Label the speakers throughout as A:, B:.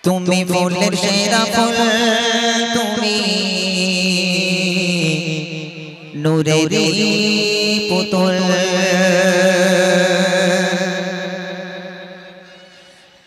A: তুমি ফুলের সেরা ফুল, তুমি নূরের পুতুল,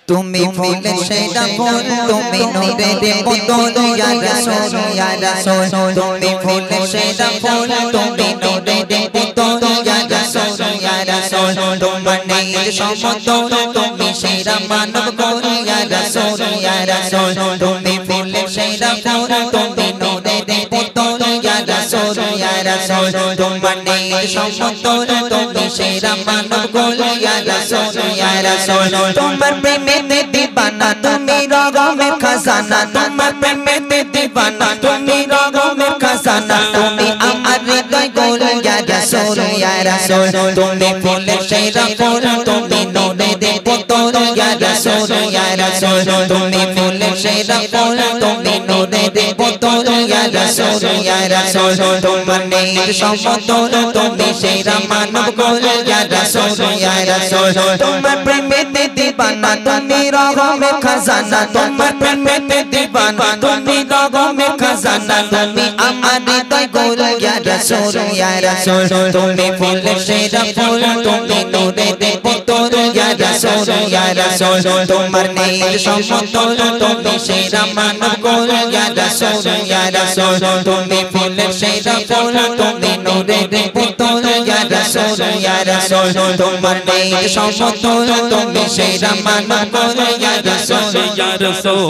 A: তুমি ফুলের সেরা ফুল, তুমি নূরের পুতুল, ইয়া রাসূল ইয়া রাসূল। তুমি ফুলের সেরা ফুল, তুমি নূরের পুতুল, ইয়া রাসূল ইয়া রাসূল। তোমার নেই সমতুল, তুমি সেরা মানব কুল, ইয়া রাসূল ইয়া রাসূল। তুমি ফুলের সেরা ফুল, তুমি নূরের পুতুল, ইয়া রাসূল ইয়া রাসূল। তোমার নেই সমতুল, তুমি সেরা মানব কুল, ইয়া রাসূল ইয়া রাসূল। তোমার প্রেমে দিবানা, তুমি রগমের খাজানা, তোমার প্রেমে দিবানা, তুমি রগমের খাজানা। তুমি আমার হৃদয় গোল, ইয়া রাসূল ইয়া রাসূল। তুমি ফুলের সেরা ফুল, তুমি নূরের পুতুল, ইয়া রাসূল ইয়া রাসূল। তুমি ফুলের সেরা ফুল, তুমি নূরের পুতুল, ইয়া রাসূল ইয়া রাসূল। তোমার নেই সমতুল, তুমি সেরা মানব কুল, ইয়া রাসূল ইয়া রাসূল। তোমার প্রেমে দিবানা, তুমি রগমের খাজানা, তোমার প্রেমে দিবানা, তুমি রগমের খাজানা। তুমি আমার হৃদয় গোল, ইয়া রাসূল ইয়া রাসূল। তুমি ফুলের সেরা ফুল, তুমি নূরের পুতুল, ইয়া রাসূল ইয়া রাসূল। তোমার নেই সমতুল, তুমি সেরা মানব কুল, ইয়া রাসূল ইয়া রাসূল। তুমি ফুলের সেরা ফুল, তুমি নূরের পুতুল, ইয়া রাসূল ইয়া রাসূল। তোমার নেই সমতুল, তুমি সেরা মানব কুল, ইয়া রাসূল ইয়া রাসূল।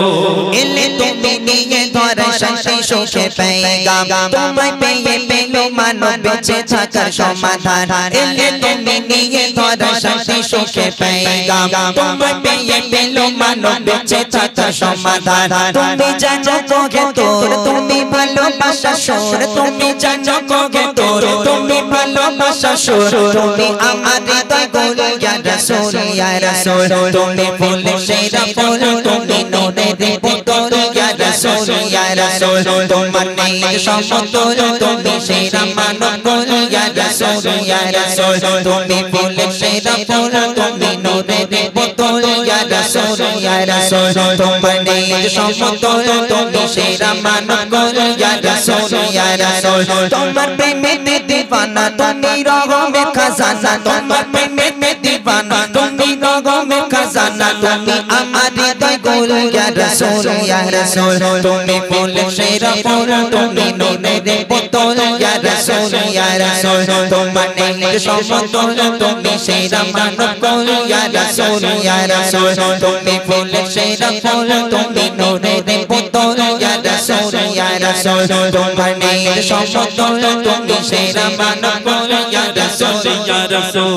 A: এলে তুমি নিয়ে ধরা শান্তি সুখে পেগাম, তোমায় পেয়ে পেল মানব বেঁচে থাকার সমাধান। এলে তুমি নিয়ে ধরা শান্তি সুখে পেগাম, তোমায় পেয়ে পেল মানব বেঁচে থাকার সমাধান। তুমি জানো কোগে তোর, তুমি ভালোবাসা সুর, তুমি জানো কোগে তোর, তুমি ভালোবাসা সুর। তুমি আমার হৃদয় গোল, ইয়া রাসূল ইয়া রাসূল। তুমি ফুলের সেরা ফুল, তুমি নূরের পুতুল, ইয়া রাসূল ইয়া রাসূল। তোমার নেই সমতুল, তুমি সেরা মানব কুল, ইয়া রাসূল ইয়া রাসূল। তুমি ফুলের সেরা ফুল, তুমি নূরের পুতুল, ইয়া রাসূল ইয়া রাসূল। তোমার নেই সমতুল, তুমি সেরা মানব কুল, ইয়া রাসূল ইয়া রাসূল। তোমার প্রেমে দিবানা, তুমি রগমের খাজানা, তোমার প্রেমে দিবানা, তুমি রগমের খাজানা। তুমি আমার হৃদয় গোল, ইয়া রাসূল ইয়া রাসূল। তুমি ফুলের সেরা ফুল, তুমি নূরের পুতুল, ইয়া রাসূল ইয়া রাসূল। তোমার নেই সমতুল, তুমি সেরা মানব কুল, ইয়া রাসূল ইয়া রাসূল। তুমি ফুলের সেরা ফুল, তুমি নূরের পুতুল, ইয়া রাসূল ইয়া রাসূল। তোমার নেই সমতুল, তুমি সেরা মানব কুল, ইয়া রাসূল ইয়া রাসূল।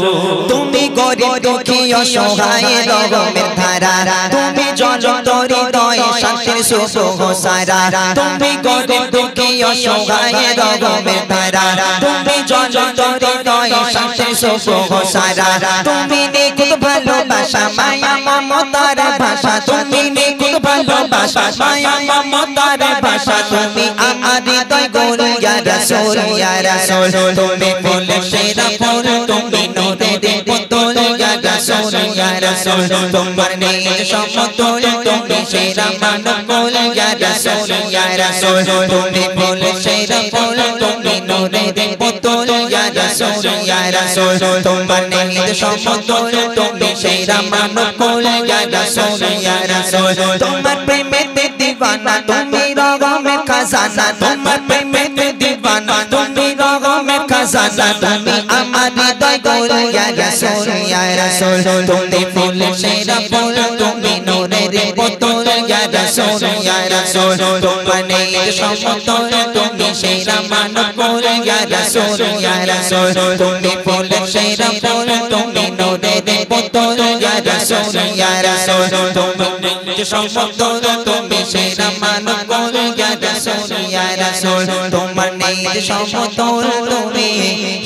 A: তুমি গরিব দুঃখী অসহায় রগমের ধারা, তুমি জনতর হৃদয়ে শান্তির সুখ সারা। তুমি গরিব দুঃখী অসহায় রগমের ধারা, তুমি জনতর হৃদয়ে শান্তির সুখ সারা। তুমি নিখুঁত ভালোবাসা, মায়া মমতার ভাষা, তুমি নিখুঁত ভালোবাসা, মায়া মমতার ভাষা। তুমি আমার হৃদয় গোল, ইয়া রাসূল ইয়া রাসূল। তুমি ফুলের সেরা ফুল, তুমি নূরের পুতুল, ইয়া রাসূল ইয়া রাসূল। তোমার নেই সমতুল, তুমি সেরা মানব কুল, ইয়া রাসূল ইয়া রাসূল। তুমি ফুলের সেরা ফুল, তুমি নূরের পুতুল, ইয়া রাসূল ইয়া রাসূল। তোমার নেই সমতুল, তুমি সেরা মানব কুল, ইয়া রাসূল ইয়া রাসূল। তোমার প্রেমে দিবানা, তুমি রগমের খাজানা, তোমার প্রেমে দিবানা, তুমি রগমের খাজানা। তুমি আমার হৃদয় গোল, ইয়া রাসূল ইয়া রাসূল। তুমি ফুলের সেরা ফুল, তুমি নূরের পুতুল, ইয়া রাসূল ইয়া রাসূল। তোমার নেই সমতুল, তুমি সেরা মানব কুল, ইয়া রাসূল ইয়া রাসূল। তুমি ফুলের সেরা ফুল, তুমি নূরের পুতুল, ইয়া রাসূল ইয়া রাসূল। তোমার নেই সমতুল, তুমি সেরা মানব কুল, ইয়া রাসূল ইয়া রাসূল। তোমার নেই সমতুল, তুমি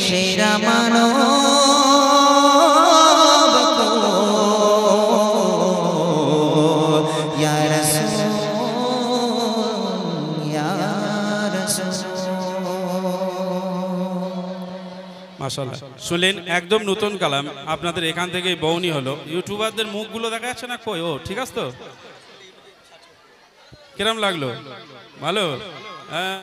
A: সেরা মানব
B: মাশাআল্লাহ। শুনলেন একদম নতুন কালাম, আপনাদের এখান থেকেই বউনি হলো। ইউটিউবারদের মুখগুলো দেখা যাচ্ছে না, কই ও ঠিক আছে তো? কিরম লাগলো? ভালো? হ্যাঁ।